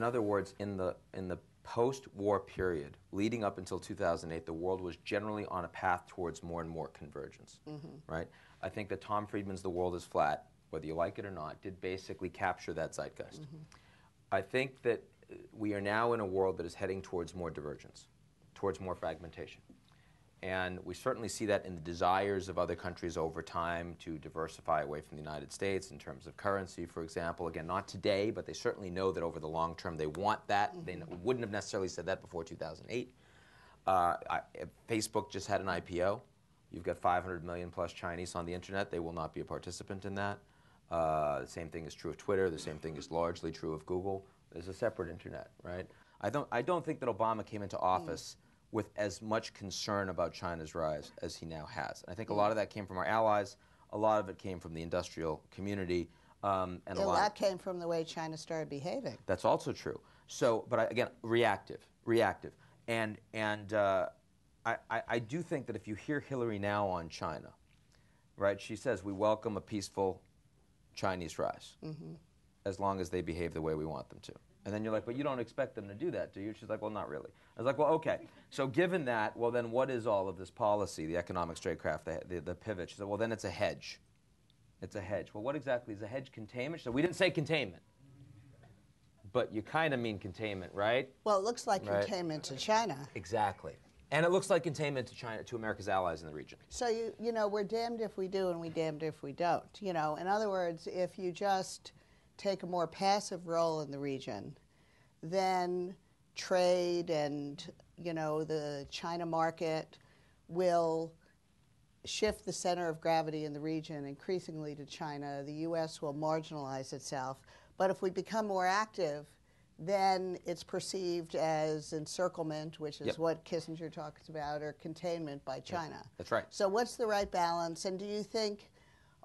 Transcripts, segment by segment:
In other words, in the post-war period, leading up until 2008, the world was generally on a path towards more and more convergence, right? I think that Tom Friedman's The World is Flat, whether you like it or not, did basically capture that zeitgeist. I think that we are now in a world that is heading towards more divergence, towards more fragmentation. And we certainly see that in the desires of other countries over time to diversify away from the United States in terms of currency, for example. Again, not today, but they certainly know that over the long term they want that. They wouldn't have necessarily said that before 2008. Facebook just had an IPO. You've got 500 million plus Chinese on the internet. They will not be a participant in that. The same thing is true of Twitter. The same thing is largely true of Google. There's a separate internet, right? I don't think that Obama came into office with as much concern about China's rise as he now has. And I think a lot of that came from our allies. A lot of it came from the industrial community. And a lot came from the way China started behaving. That's also true. So, but again, reactive. And I do think that if you hear Hillary now on China, right, she says we welcome a peaceful Chinese rise as long as they behave the way we want them to. And then you're like, but you don't expect them to do that, do you? She's like, well, not really. I was like, well, okay. So given that, well, then what is all of this policy, the economic statecraft, the pivot? She said, well, then it's a hedge. It's a hedge. Well, what exactly is a hedge? Containment? So we didn't say containment. But you kind of mean containment, right? Well, it looks like containment to China. Exactly. And it looks like containment to China, to America's allies in the region. So, you know, we're damned if we do and we're damned if we don't. You know, in other words, if you just take a more passive role in the region, then trade and, you know, the China market will shift the center of gravity in the region increasingly to China. The U.S. will marginalize itself. But if we become more active, then it's perceived as encirclement, which is what Kissinger talks about, or containment by China. That's right. So what's the right balance? And do you think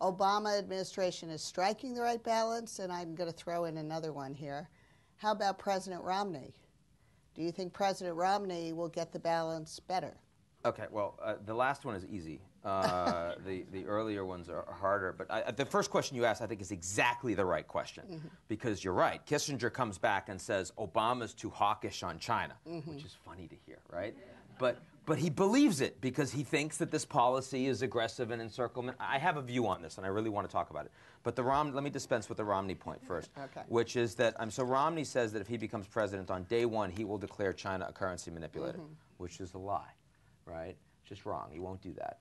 Obama administration is striking the right balance? And I'm going to throw in another one here. How about President Romney? Do you think President Romney will get the balance better? Okay, well, the last one is easy. The earlier ones are harder. But the first question you asked, I think, is exactly the right question. Because you're right. Kissinger comes back and says, Obama's too hawkish on China, which is funny to hear, right? But he believes it because he thinks that this policy is aggressive and encirclement. I have a view on this, and I really want to talk about it. But let me dispense with the Romney point first, which is that so Romney says that if he becomes president on day one, he will declare China a currency manipulator, which is a lie, right? Just wrong. He won't do that.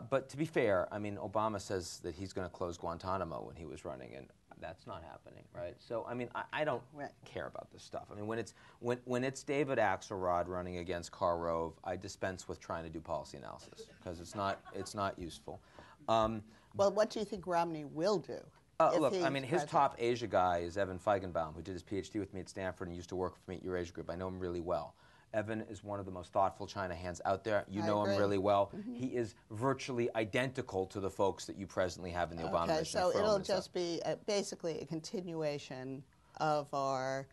But to be fair, I mean, Obama says that he's going to close Guantanamo when he was running, and that's not happening, right? So, I mean, I don't care about this stuff. I mean, when it's David Axelrod running against Karl Rove, I dispense with trying to do policy analysis because it's not useful. Well, what do you think Romney will do? Look, I mean, his top Asia guy is Evan Feigenbaum, who did his PhD with me at Stanford and used to work for me at Eurasia Group. I know him really well. Evan is one of the most thoughtful China hands out there. You know him really well. He is virtually identical to the folks that you presently have in the Obama administration. Okay, so it'll just be basically a continuation of our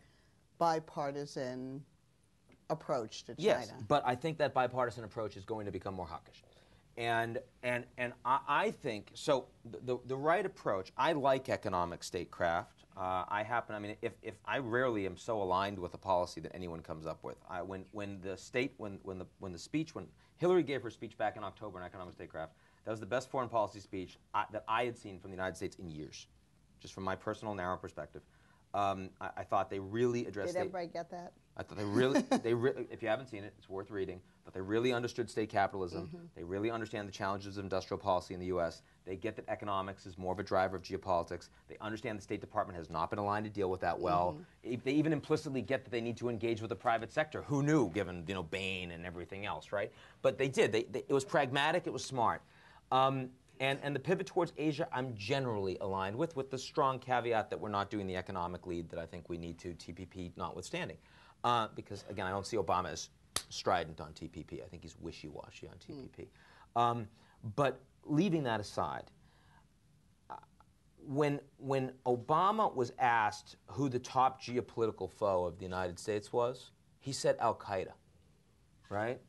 bipartisan approach to China. Yes, but I think that bipartisan approach is going to become more hawkish. And I think, so the right approach, I like economic statecraft. I mean, if I rarely am so aligned with a policy that anyone comes up with. When Hillary gave her speech back in October on economic statecraft, that was the best foreign policy speech that I had seen from the United States in years, just from my personal narrow perspective. I thought they really addressed. Did everybody get that? I thought they really, if you haven't seen it, it's worth reading. But they really understood state capitalism. They really understand the challenges of industrial policy in the U.S. They get that economics is more of a driver of geopolitics. They understand the State Department has not been aligned to deal with that well. They even implicitly get that they need to engage with the private sector. Who knew, given Bain and everything else, right? But they did. It was pragmatic. It was smart. And the pivot towards Asia, I'm generally aligned with the strong caveat that we're not doing the economic lead that I think we need to, TPP notwithstanding. Because, again, I don't see Obama as strident on TPP. I think he's wishy-washy on TPP. But leaving that aside, when Obama was asked who the top geopolitical foe of the United States was, he said Al-Qaeda, right?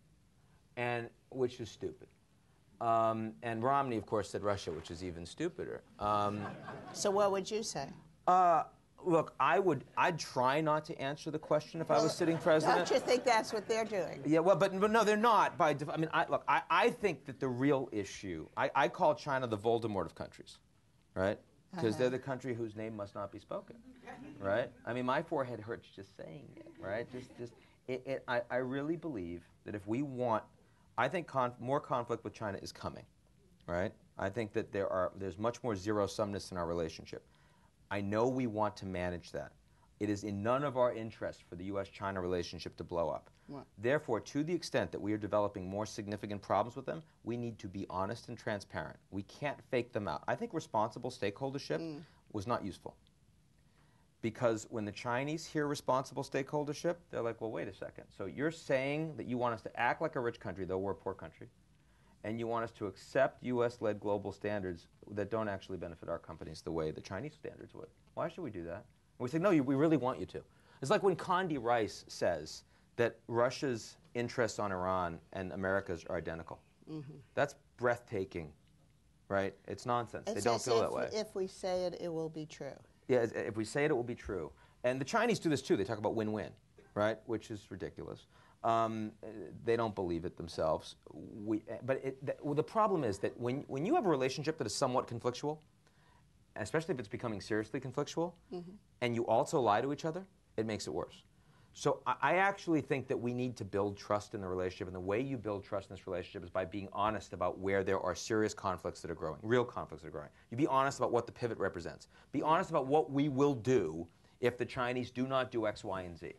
Which is stupid. And Romney, of course, said Russia, which is even stupider. So what would you say? Look, I'd try not to answer the question if I was sitting president. Don't you think that's what they're doing? Yeah, well, but no, they're not. Look, I think that the real issue, I call China the Voldemort of countries, right? Because they're the country whose name must not be spoken, right? I mean, my forehead hurts just saying it, right? I really believe that if we want, I think more conflict with China is coming, right? I think that there's much more zero-sumness in our relationship. I know we want to manage that. It is in none of our interest for the U.S.-China relationship to blow up. Right. Therefore, to the extent that we are developing more significant problems with them, we need to be honest and transparent. We can't fake them out. I think responsible stakeholdership was not useful. Because when the Chinese hear responsible stakeholdership, they're like, well, wait a second. So you're saying that you want us to act like a rich country, though we're a poor country, and you want us to accept U.S.-led global standards that don't actually benefit our companies the way the Chinese standards would. Why should we do that? And we say, no, we really want you to. It's like when Condi Rice says that Russia's interests on Iran and America's are identical. Mm-hmm. That's breathtaking, right? It's nonsense. They don't feel that way. If we say it, it will be true. Yeah, if we say it, it will be true. And the Chinese do this too. They talk about win-win, right? Which is ridiculous. They don't believe it themselves. The problem is that when you have a relationship that is somewhat conflictual, especially if it's becoming seriously conflictual, and you also lie to each other, it makes it worse. So I actually think that we need to build trust in the relationship, and the way you build trust in this relationship is by being honest about where there are serious conflicts that are growing, real conflicts that are growing. You be honest about what the pivot represents. Be honest about what we will do if the Chinese do not do X, Y, and Z.